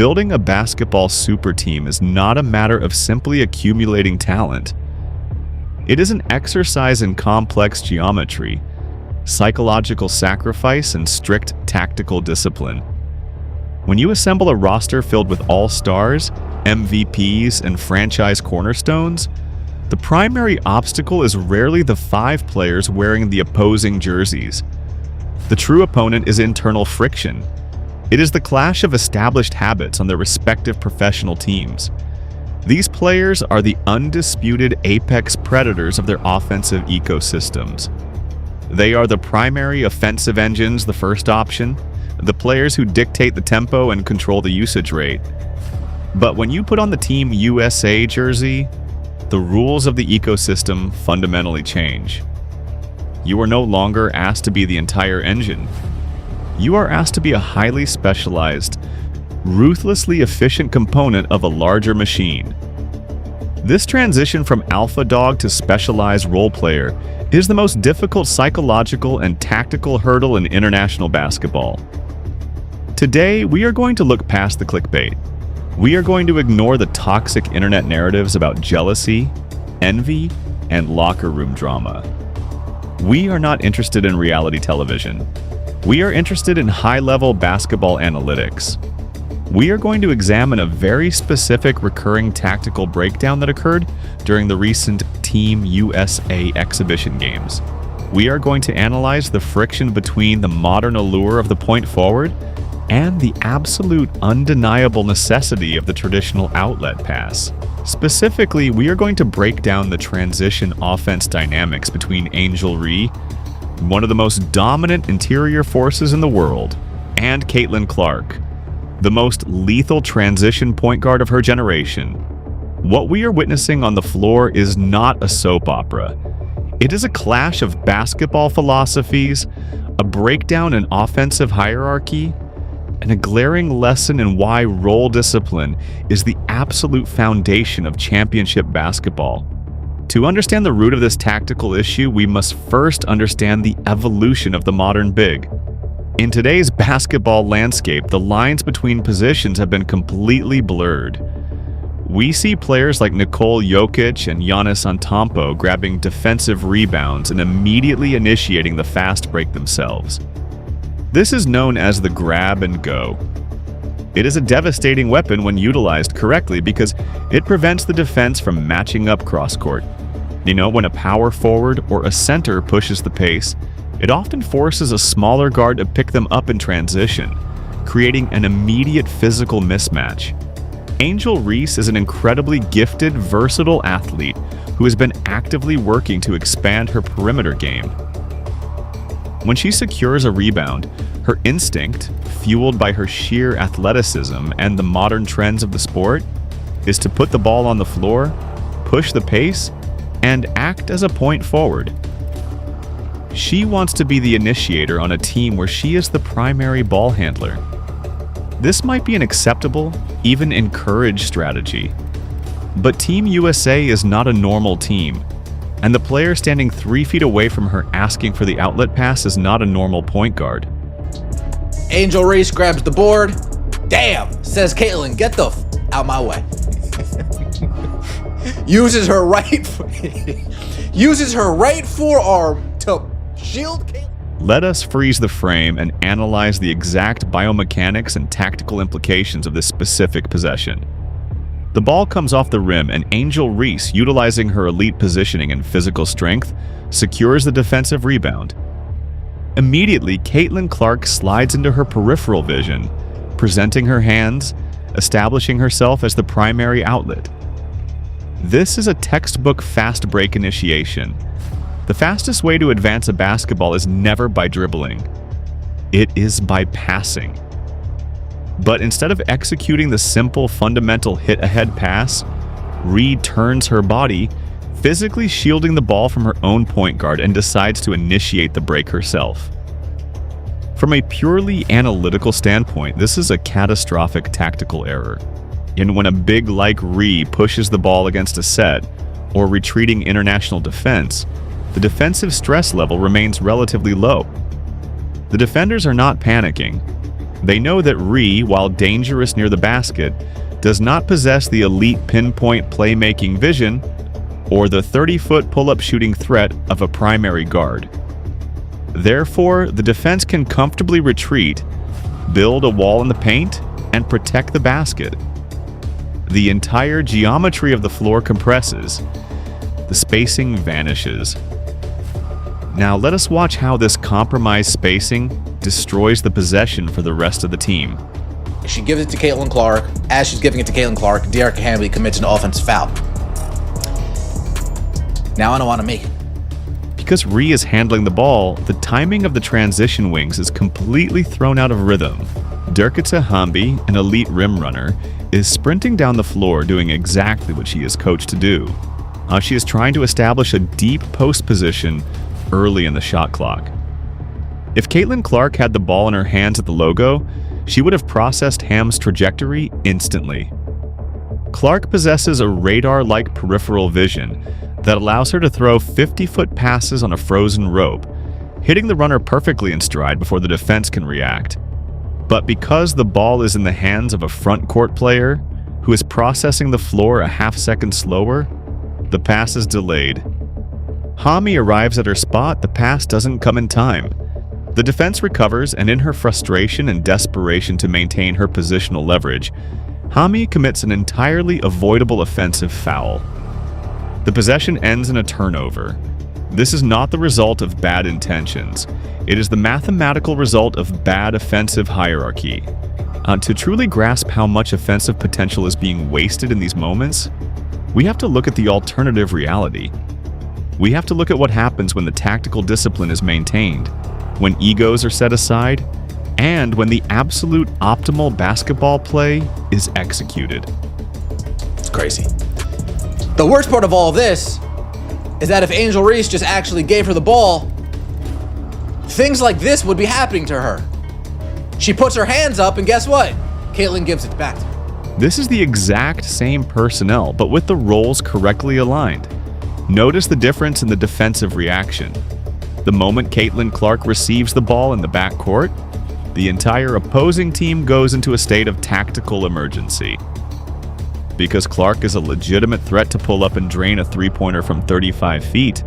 Building a basketball super team is not a matter of simply accumulating talent. It is an exercise in complex geometry, psychological sacrifice, and strict tactical discipline. When you assemble a roster filled with all-stars, MVPs, and franchise cornerstones, the primary obstacle is rarely the 5 players wearing the opposing jerseys. The true opponent is internal friction. It is the clash of established habits on their respective professional teams. These players are the undisputed apex predators of their offensive ecosystems. They are the primary offensive engines, the first option, the players who dictate the tempo and control the usage rate. But when you put on the Team USA jersey, the rules of the ecosystem fundamentally change. You are no longer asked to be the entire engine. You are asked to be a highly specialized, ruthlessly efficient component of a larger machine. This transition from alpha dog to specialized role player is the most difficult psychological and tactical hurdle in international basketball. Today, we are going to look past the clickbait. We are going to ignore the toxic internet narratives about jealousy, envy, and locker room drama. We are not interested in reality television. We are interested in high-level basketball analytics. We are going to examine a very specific recurring tactical breakdown that occurred during the recent Team USA exhibition games. We are going to analyze the friction between the modern allure of the point forward and the absolute undeniable necessity of the traditional outlet pass. Specifically, we are going to break down the transition offense dynamics between Angel Reese, one of the most dominant interior forces in the world, and Caitlin Clark, the most lethal transition point guard of her generation. What we are witnessing on the floor is not a soap opera. It is a clash of basketball philosophies, a breakdown in offensive hierarchy, and a glaring lesson in why role discipline is the absolute foundation of championship basketball. To understand the root of this tactical issue, we must first understand the evolution of the modern big. In today's basketball landscape, the lines between positions have been completely blurred. We see players like Nikola Jokic and Giannis Antetokounmpo grabbing defensive rebounds and immediately initiating the fast break themselves. This is known as the grab and go. It is a devastating weapon when utilized correctly because it prevents the defense from matching up cross-court. When a power forward or a center pushes the pace, it often forces a smaller guard to pick them up in transition, creating an immediate physical mismatch. Angel Reese is an incredibly gifted, versatile athlete who has been actively working to expand her perimeter game. When she secures a rebound, her instinct, fueled by her sheer athleticism and the modern trends of the sport, is to put the ball on the floor, push the pace, and act as a point forward. She wants to be the initiator on a team where she is the primary ball handler. This might be an acceptable, even encouraged strategy. But Team USA is not a normal team, and the player standing 3 feet away from her asking for the outlet pass is not a normal point guard. Angel Reese grabs the board. Damn, says Caitlin, get the out my way. uses her right forearm to shield Caitlin. Let us freeze the frame and analyze the exact biomechanics and tactical implications of this specific possession. The ball comes off the rim, and Angel Reese, utilizing her elite positioning and physical strength, secures the defensive rebound. Immediately, Caitlin Clark slides into her peripheral vision, presenting her hands, establishing herself as the primary outlet. This is a textbook fast break initiation. The fastest way to advance a basketball is never by dribbling. It is by passing. But instead of executing the simple fundamental hit-ahead pass, Reed turns her body, physically shielding the ball from her own point guard, and decides to initiate the break herself. From a purely analytical standpoint, this is a catastrophic tactical error. And when a big like Reed pushes the ball against a set or retreating international defense, the defensive stress level remains relatively low. The defenders are not panicking. They know that Ree, while dangerous near the basket, does not possess the elite pinpoint playmaking vision or the 30-foot pull-up shooting threat of a primary guard. Therefore, the defense can comfortably retreat, build a wall in the paint, and protect the basket. The entire geometry of the floor compresses. The spacing vanishes. Now let us watch how this compromised spacing destroys the possession for the rest of the team. She gives it to Caitlin Clark. As she's giving it to Caitlin Clark, De'Arica Hamby commits an offensive foul. Now I know on me. Because Ree is handling the ball, the timing of the transition wings is completely thrown out of rhythm. De'Arica Hamby, an elite rim runner, is sprinting down the floor doing exactly what she is coached to do. She is trying to establish a deep post position early in the shot clock. If Caitlin Clark had the ball in her hands at the logo, she would have processed Ham's trajectory instantly. Clark possesses a radar-like peripheral vision that allows her to throw 50-foot passes on a frozen rope, hitting the runner perfectly in stride before the defense can react. But because the ball is in the hands of a front court player who is processing the floor a half-second slower, the pass is delayed. Hamby arrives at her spot, the pass doesn't come in time. The defense recovers, and in her frustration and desperation to maintain her positional leverage, Hamby commits an entirely avoidable offensive foul. The possession ends in a turnover. This is not the result of bad intentions. It is the mathematical result of bad offensive hierarchy. To truly grasp how much offensive potential is being wasted in these moments, we have to look at the alternative reality. We have to look at what happens when the tactical discipline is maintained, when egos are set aside, and when the absolute optimal basketball play is executed. It's crazy. The worst part of all of this is that if Angel Reese just actually gave her the ball, things like this would be happening to her. She puts her hands up, and guess what? Caitlin gives it back to her. This is the exact same personnel, but with the roles correctly aligned. Notice the difference in the defensive reaction. The moment Caitlin Clark receives the ball in the backcourt, the entire opposing team goes into a state of tactical emergency. Because Clark is a legitimate threat to pull up and drain a three-pointer from 35 feet,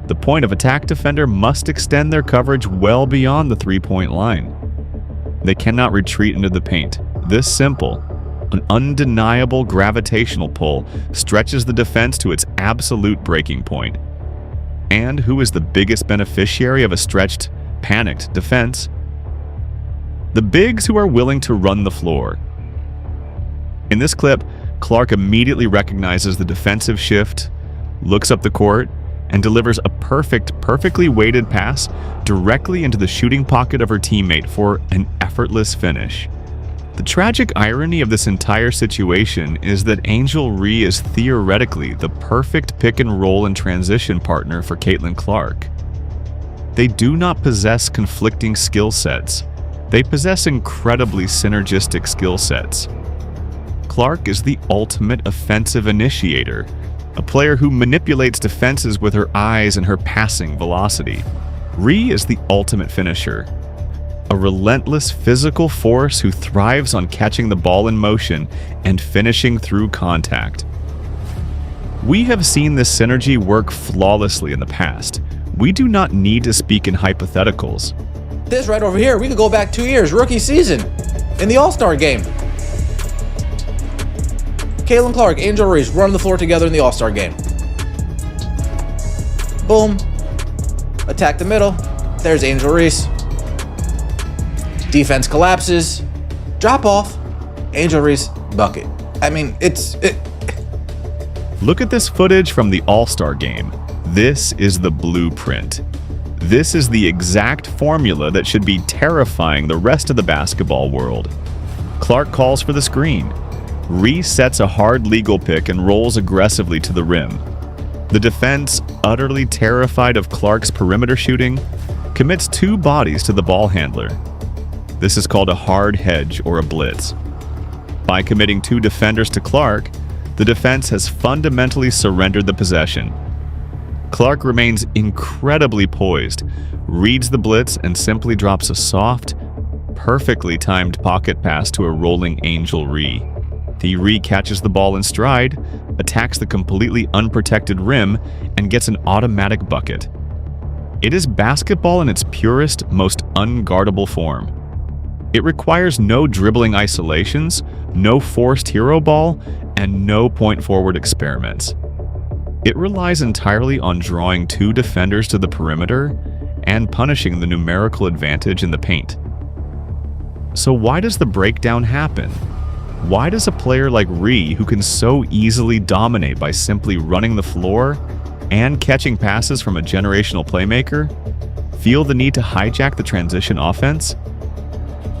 the point of attack defender must extend their coverage well beyond the three-point line. They cannot retreat into the paint. This simple. An undeniable gravitational pull stretches the defense to its absolute breaking point. And who is the biggest beneficiary of a stretched, panicked defense? The bigs who are willing to run the floor. In this clip, Clark immediately recognizes the defensive shift, looks up the court, and delivers a perfectly weighted pass directly into the shooting pocket of her teammate for an effortless finish. The tragic irony of this entire situation is that Angel Ree is theoretically the perfect pick and roll and transition partner for Caitlin Clark. They do not possess conflicting skill sets. They possess incredibly synergistic skill sets. Clark is the ultimate offensive initiator, a player who manipulates defenses with her eyes and her passing velocity. Ree is the ultimate finisher, a relentless physical force who thrives on catching the ball in motion and finishing through contact. We have seen this synergy work flawlessly in the past. We do not need to speak in hypotheticals. This right over here, we could go back 2 years, rookie season, in the All-Star game. Caitlin Clark, Angel Reese running the floor together in the All-Star game. Boom. Attack the middle. There's Angel Reese. Defense collapses. Drop off. Angel Reese, bucket. I mean, Look at this footage from the All-Star game. This is the blueprint. This is the exact formula that should be terrifying the rest of the basketball world. Clark calls for the screen. Reese sets a hard legal pick and rolls aggressively to the rim. The defense, utterly terrified of Clark's perimeter shooting, commits 2 bodies to the ball handler. This is called a hard hedge or a blitz. By committing 2 defenders to Clark, the defense has fundamentally surrendered the possession. Clark remains incredibly poised, reads the blitz, and simply drops a soft, perfectly timed pocket pass to a rolling Angel Reese. Reese catches the ball in stride, attacks the completely unprotected rim, and gets an automatic bucket. It is basketball in its purest, most unguardable form. It requires no dribbling isolations, no forced hero ball, and no point-forward experiments. It relies entirely on drawing two defenders to the perimeter and punishing the numerical advantage in the paint. So why does the breakdown happen? Why does a player like Reese, who can so easily dominate by simply running the floor and catching passes from a generational playmaker, feel the need to hijack the transition offense?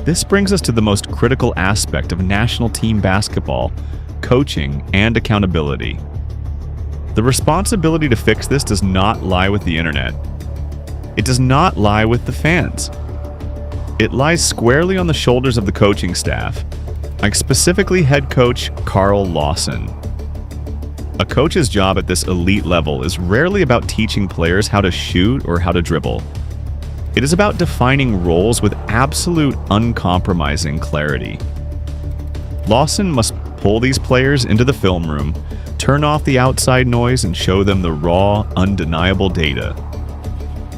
This brings us to the most critical aspect of national team basketball: coaching and accountability. The responsibility to fix this does not lie with the internet. It does not lie with the fans. It lies squarely on the shoulders of the coaching staff, like specifically head coach Carl Lawson. A coach's job at this elite level is rarely about teaching players how to shoot or how to dribble. It is about defining roles with absolute uncompromising clarity. Lawson must pull these players into the film room, turn off the outside noise, and show them the raw, undeniable data.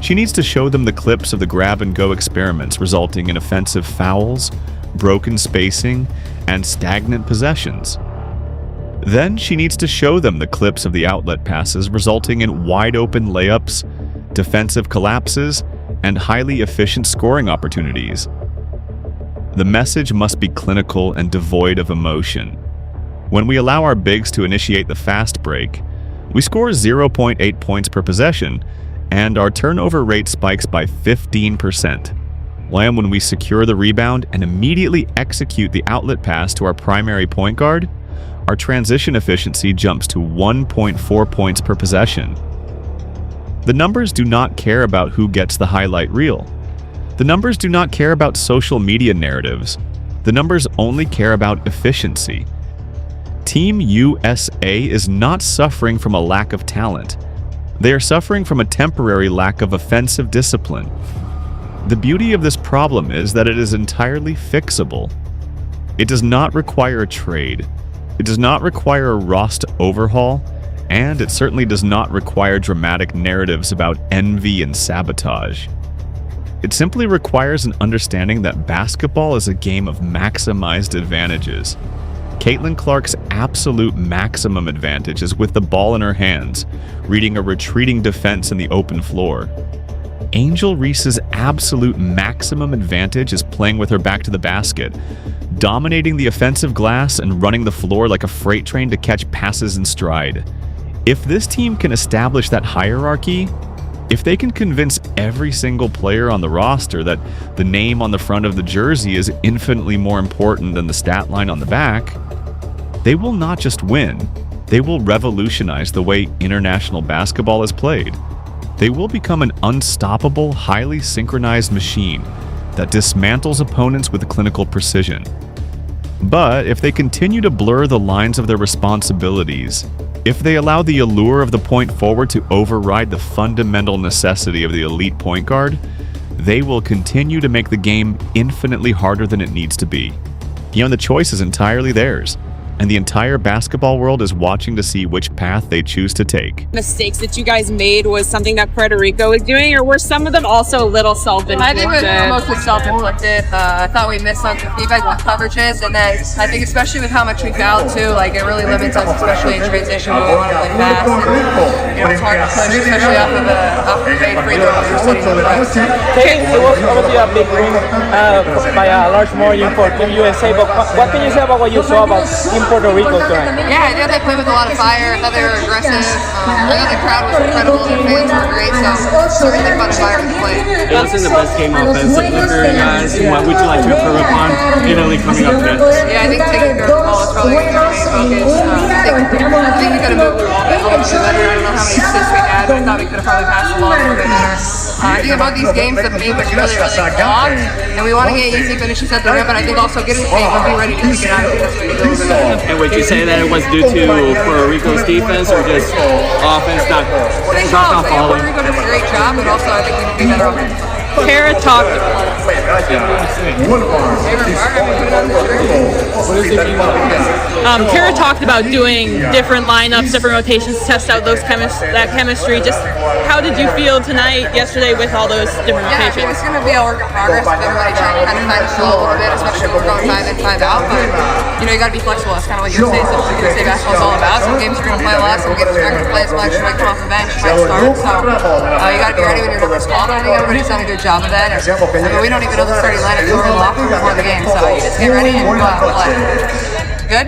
She needs to show them the clips of the grab-and-go experiments resulting in offensive fouls, broken spacing, and stagnant possessions. Then she needs to show them the clips of the outlet passes resulting in wide-open layups, defensive collapses, and highly efficient scoring opportunities. The message must be clinical and devoid of emotion. When we allow our bigs to initiate the fast break, we score 0.8 points per possession, and our turnover rate spikes by 15%. When we secure the rebound and immediately execute the outlet pass to our primary point guard, our transition efficiency jumps to 1.4 points per possession. The numbers do not care about who gets the highlight reel. The numbers do not care about social media narratives. The numbers only care about efficiency. Team USA is not suffering from a lack of talent. They are suffering from a temporary lack of offensive discipline. The beauty of this problem is that it is entirely fixable. It does not require a trade. It does not require a roster overhaul, and it certainly does not require dramatic narratives about envy and sabotage. It simply requires an understanding that basketball is a game of maximized advantages. Caitlin Clark's absolute maximum advantage is with the ball in her hands, reading a retreating defense in the open floor. Angel Reese's absolute maximum advantage is playing with her back to the basket, dominating the offensive glass and running the floor like a freight train to catch passes in stride. If this team can establish that hierarchy, if they can convince every single player on the roster that the name on the front of the jersey is infinitely more important than the stat line on the back, they will not just win, they will revolutionize the way international basketball is played. They will become an unstoppable, highly synchronized machine that dismantles opponents with clinical precision. But if they continue to blur the lines of their responsibilities, if they allow the allure of the point forward to override the fundamental necessity of the elite point guard, they will continue to make the game infinitely harder than it needs to be. The choice is entirely theirs, and the entire basketball world is watching to see which path they choose to take. Mistakes that you guys made was something that Puerto Rico was doing, or were some of them also a little self-inflicted? I think it was mostly self-inflicted. I thought we missed some defensive coverages, and then I think especially with how much we fouled too, it really limits us, especially in transition when we want to play fast. And, it's hard to push, especially off of the fade free throws or sitting in the post. It was obviously a big win by a large margin for Team USA, but what can you say about what you saw about Team Puerto Rico tonight? Yeah, I thought they played with a lot of fire. I thought they were aggressive. I thought the crowd was incredible. Their fans were great, so it's a really fun environment to play. It wasn't the best game offensively for you guys. What would you like to improve upon Italy coming up next? Yeah, I think taking care of the ball is probably going to be our main focus. I think we could have moved the ball a little bit better. I don't know how many assists we had, but I thought we could have probably passed the ball a little bit better. I think about these games, the paint was really long, and we want to get easy finishes at the rim, but I think also getting the paint, we'll be ready to kick it out. I think that's what we do over there. And would you say that it was due to Puerto Rico's defense or just offense not I think falling? Puerto Rico did a great job, but also I think we could be better offensively. Kara talked. Kara talked about doing different lineups, different rotations, to test out that chemistry. Just how did you feel tonight, yesterday, with all those different Yeah, I mean, rotations? it's going to be a work in progress with everybody trying to kind of find the flow a little bit, especially when we're going 5 in, 5 out. But, you know, you got to be flexible. That's kind of what USA basketball is all about. Some games you're going to play a lot, some games you're not going to play as much. You might come off the bench, you might start. So you got to be ready when your number's called. I think everybody's done a good job of that. And, I mean, we don't even know the starting lineup. We're in the locker room before the game. So you just get ready and go out and play. Good?